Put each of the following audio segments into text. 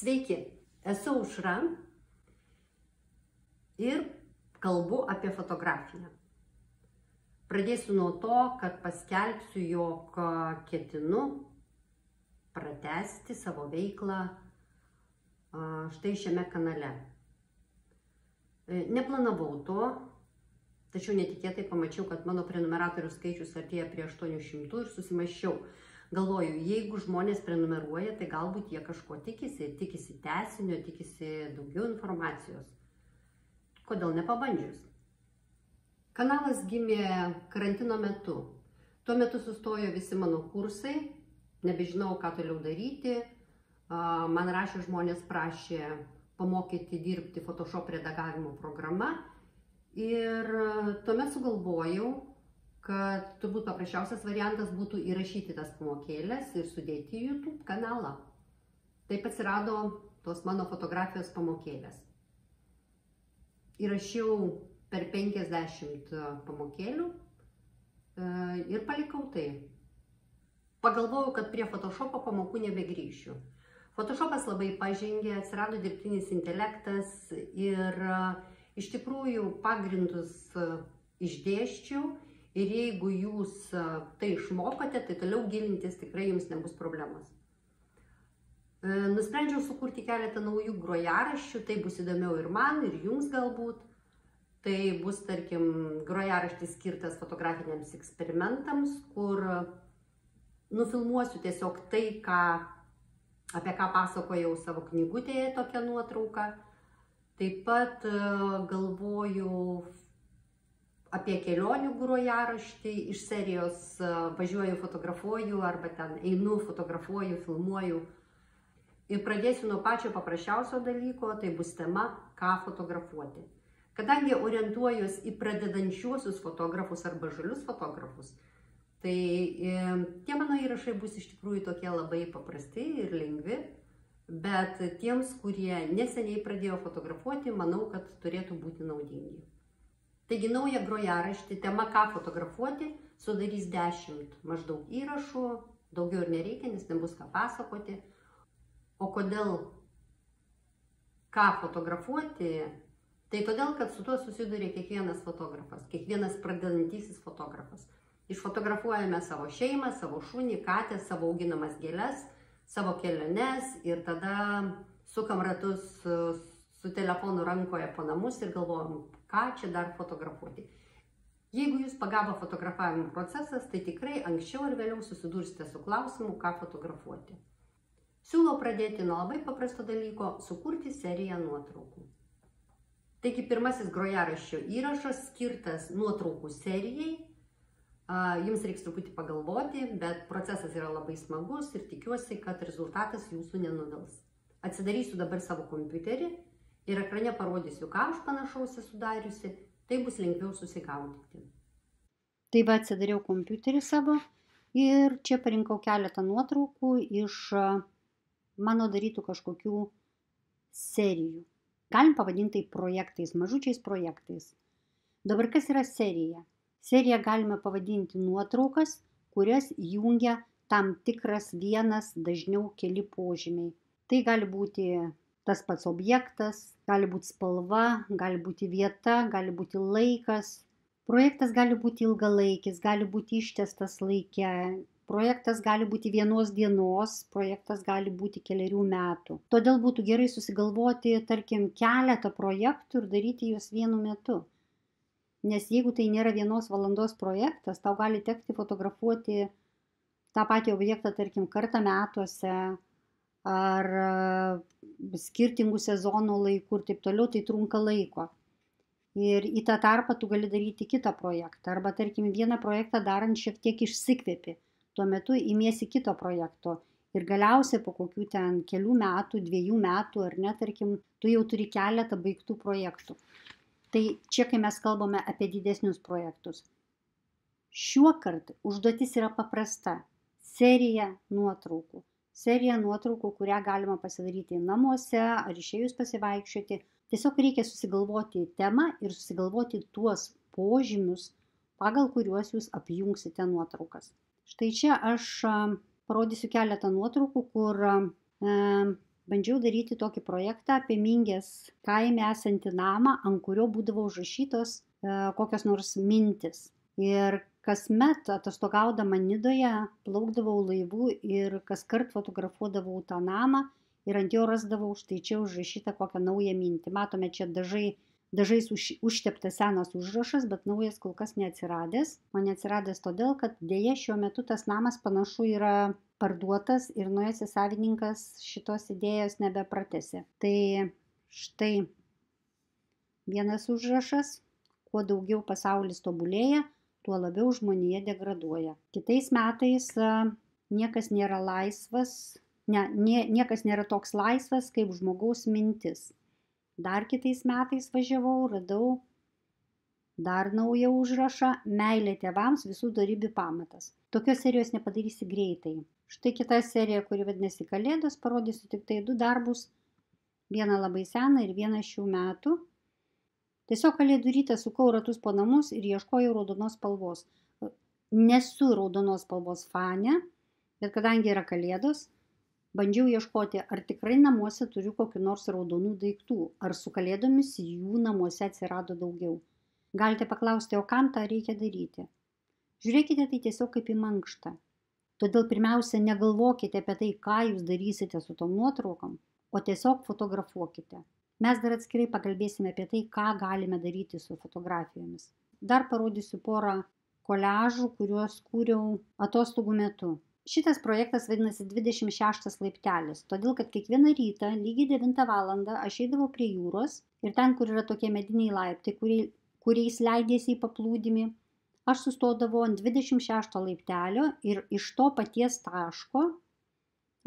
Sveiki, esu Aušra ir kalbu apie fotografiją. Pradėsiu nuo to, kad paskelbsiu, jog ketinu pratęsti savo veiklą štai šiame kanale. Neplanavau to, tačiau netikėtai pamačiau, kad mano prenumeratorių skaičius artėja prie 800 ir susimąsčiau. Galvoju, jeigu žmonės prenumeruoja, tai galbūt jie kažko tikisi tęsinio, tikisi daugiau informacijos. Kodėl nepabandžius? Kanalas gimė karantino metu. Tuo metu sustojo visi mano kursai, nebežinau, ką toliau daryti. Man rašė žmonės, prašė pamokyti dirbti Photoshop redagavimo programą. Ir tuomet sugalvojau, kad turbūt paprasčiausias variantas būtų įrašyti tas pamokėlės ir sudėti į YouTube kanalą. Taip atsirado tos mano fotografijos pamokėlės. Įrašiau per 50 pamokėlių ir palikau tai. Pagalvojau, kad prie Photoshopo pamokų nebegrįšiu. Photoshopas labai pažengė, atsirado dirbtinis intelektas ir iš tikrųjų pagrindus išdėsčiau. Ir jeigu jūs tai išmokote, tai toliau gilintis tikrai jums nebus problemas. Nusprendžiau sukurti keletą naujų grojaraščių, tai bus įdomiau ir man, ir jums galbūt. Tai bus, tarkim, grojaraštis skirtas fotografiniams eksperimentams, kur nufilmuosiu tiesiog tai, apie ką pasakojau savo knygutėje, tokią nuotrauką. Taip pat galvoju apie kelionių grojaraštį iš serijos važiuoju, fotografuoju arba ten einu, fotografuoju, filmuoju. Ir pradėsiu nuo pačio paprasčiausio dalyko, tai bus tema, ką fotografuoti. Kadangi orientuojuos į pradedančiuosius fotografus arba žalius fotografus, tai tie mano įrašai bus iš tikrųjų tokie labai paprasti ir lengvi, bet tiems, kurie neseniai pradėjo fotografuoti, manau, kad turėtų būti naudingi. Taigi naują grojaraštį, tema ką fotografuoti, sudarys 10 maždaug įrašų, daugiau ir nereikia, nes nebus ką pasakoti. O kodėl ką fotografuoti, tai todėl, kad su tuo susiduria kiekvienas fotografas, kiekvienas pradedantysis fotografas. Išfotografuojame savo šeimą, savo šunį, katę, savo auginamas gėles, savo keliones ir tada sukam ratus su telefonu rankoje po namus ir galvojam, ką čia dar fotografuoti. Jeigu jūs pagavo fotografavimo procesas, tai tikrai anksčiau ir vėliau susidursite su klausimu, ką fotografuoti. Siūlau pradėti nuo labai paprasto dalyko – sukurti seriją nuotraukų. Taigi pirmasis grojaraščio įrašas skirtas nuotraukų serijai. Jums reiks truputį pagalvoti, bet procesas yra labai smagus ir tikiuosi, kad rezultatas jūsų nenuvils. Atsidarysiu dabar savo kompiuterį ir ekrane parodysiu, ką aš panašaus esu dariusi, tai bus lengviau susigaudyti. Tai va, atsidariau kompiuterį savo ir čia parinkau keletą nuotraukų iš mano darytų kažkokių serijų. Galim pavadinti tai projektais, mažučiais projektais. Dabar kas yra serija? Seriją galime pavadinti nuotraukas, kurias jungia tam tikras vienas, dažniau keli požymiai. Tai gali būti tas pats objektas, gali būti spalva, gali būti vieta, gali būti laikas. Projektas gali būti ilgalaikis, gali būti ištęstas laike. Projektas gali būti vienos dienos, projektas gali būti kelerių metų. Todėl būtų gerai susigalvoti, tarkim, keletą projektų ir daryti juos vienu metu. Nes jeigu tai nėra vienos valandos projektas, tau gali tekti fotografuoti tą patį objektą, tarkim, kartą metuose, ar skirtingų sezonų laikų ir taip toliau, tai trunka laiko. Ir į tą tarpą tu gali daryti kitą projektą. Arba, tarkim, vieną projektą darant šiek tiek išsikvėpi. Tuo metu imiesi kito projekto. Ir galiausiai po kokių ten kelių metų, 2 metų, ar ne, tarkim, tu jau turi keletą baigtų projektų. Tai čia, kai mes kalbame apie didesnius projektus. Šiuo kartu užduotis yra paprasta. Serija nuotraukų. Serija nuotraukų, kurią galima pasidaryti namuose ar išėjus pasivaikščioti. Tiesiog reikia susigalvoti temą ir susigalvoti tuos požymius, pagal kuriuos jūs apjungsite nuotraukas. Štai čia aš parodysiu keletą nuotraukų, kur bandžiau daryti tokį projektą apie Mingės kaime esantį namą, ant kurio būdavo užrašytos kokios nors mintis. Ir kasmet atostogaudama Nidoje plaukdavau laivu ir kaskart fotografuodavau tą namą ir ant jo rasdavau štai čia užrašytą kokią naują mintį. Matome, čia dažais užteptas senas užrašas, bet naujas kol kas neatsiradęs. O neatsiradęs todėl, kad dėja šiuo metu tas namas panašu yra parduotas ir naujasis savininkas šitos idėjos nebepratęsė. Tai štai vienas užrašas: kuo daugiau pasaulis tobulėja, tuo labiau žmonija degraduoja. Kitais metais niekas nėra laisvas, niekas nėra toks laisvas kaip žmogaus mintis. Dar kitais metais važiavau, radau dar naują užrašą: meilė tėvams visų dorybių pamatas. Tokios serijos nepadarysi greitai. Štai kita serija, kuri vadinasi Kalėdos, parodysiu tik tai 2 darbus. Vieną labai seną ir vieną šių metų. Tiesiog Kalėdų rytą sukau ratus po namus ir ieškojau raudonos spalvos. Nesu raudonos spalvos fanė, bet kadangi yra Kalėdos, bandžiau ieškoti, ar tikrai namuose turiu kokių nors raudonų daiktų, ar su Kalėdomis jų namuose atsirado daugiau. Galite paklausti, o kam tą reikia daryti? Žiūrėkite tai tiesiog kaip į mankštą. Todėl pirmiausia, negalvokite apie tai, ką jūs darysite su tom nuotraukom, o tiesiog fotografuokite. Mes dar atskirai pakalbėsime apie tai, ką galime daryti su fotografijomis. Dar parodysiu porą koliažų, kuriuos kūriau atostogų metu. Šitas projektas vadinasi 26 laiptelis, todėl kad kiekvieną rytą lygiai 9 valandą aš eidavau prie jūros ir ten, kur yra tokie mediniai laiptai, kuriais leidėsi į paplūdimį, aš sustodavau ant 26 laiptelio ir iš to paties taško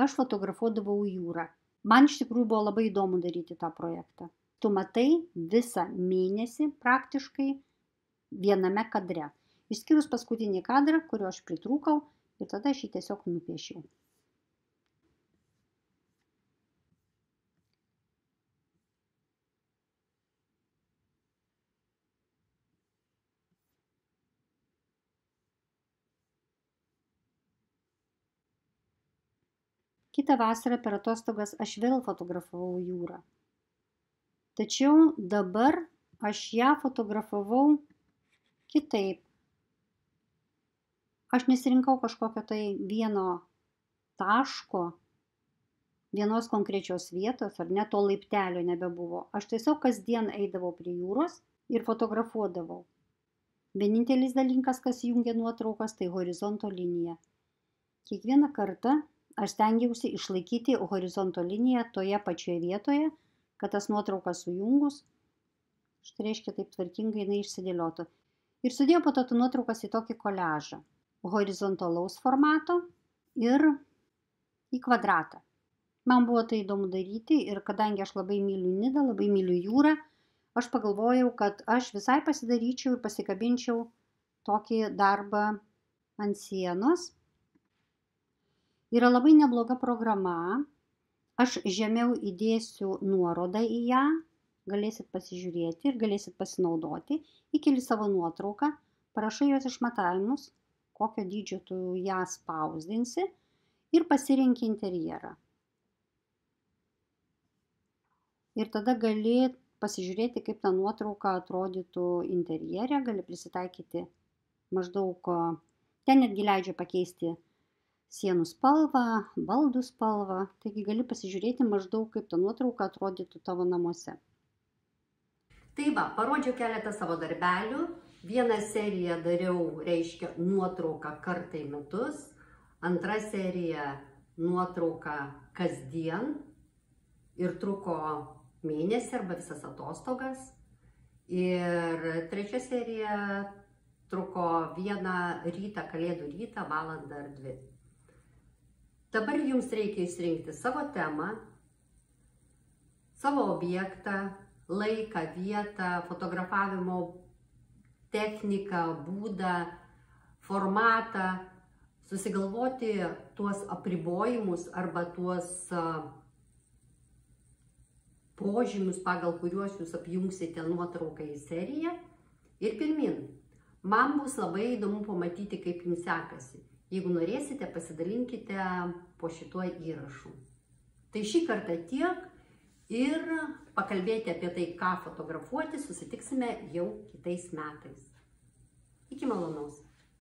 aš fotografuodavau jūrą. Man iš tikrųjų buvo labai įdomu daryti tą projektą. Tu matai visą mėnesį praktiškai viename kadre. Išskyrus paskutinį kadrą, kurio aš pritrūkau ir tada aš jį tiesiog nupiešiau. Kitą vasarą per atostogas aš vėl fotografavau jūrą. Tačiau dabar aš ją fotografavau kitaip. Aš nesirinkau kažkokio tai vieno taško, vienos konkrečios vietos, ar net to laiptelio nebebuvo. Aš tiesiog kasdien eidavau prie jūros ir fotografuodavau. Vienintelis dalykas, kas jungia nuotraukas, tai horizonto linija. Kiekvieną kartą aš stengiausi išlaikyti horizonto liniją toje pačioje vietoje, kad tas nuotraukas sujungus, štai reiškia taip tvarkingai jinai išsidėliotų. Ir sudėjau po to nuotraukas į tokį koliažą, horizontalaus formato ir į kvadratą. Man buvo tai įdomu daryti ir kadangi aš labai myliu Nidą, labai myliu jūrą, aš pagalvojau, kad aš visai pasidaryčiau ir pasikabinčiau tokį darbą ant sienos. Yra labai nebloga programa, aš žemiau įdėsiu nuorodą į ją, galėsit pasižiūrėti ir galėsit pasinaudoti, įkeli savo nuotrauką, parašai jos išmatavimus, kokio dydžio tu ją spausdinsi ir pasirenki interjerą. Ir tada gali pasižiūrėti, kaip ta nuotrauka atrodytų interjere, gali prisitaikyti maždaug, ten netgi leidžia pakeisti sienų spalvą, baldų spalvą, taigi gali pasižiūrėti maždaug, kaip ta nuotrauka atrodytų tavo namuose. Tai va, parodžiau keletą savo darbelių. Vieną seriją dariau, reiškia, nuotrauką kartą į metus. Antra serija nuotrauka kasdien ir truko mėnesį arba visas atostogas. Ir trečia serija truko vieną rytą, Kalėdų rytą, valandą ar 2. Dabar jums reikia išsirinkti savo temą, savo objektą, laiką, vietą, fotografavimo techniką, būdą, formatą, susigalvoti tuos apribojimus arba tuos požymius, pagal kuriuos jūs apjungsite nuotrauką į seriją ir pirmin. Man bus labai įdomu pamatyti, kaip jums sekasi. Jeigu norėsite, pasidalinkite po šituo įrašu. Tai šį kartą tiek ir pakalbėti apie tai, ką fotografuoti, susitiksime jau kitais metais. Iki malonaus.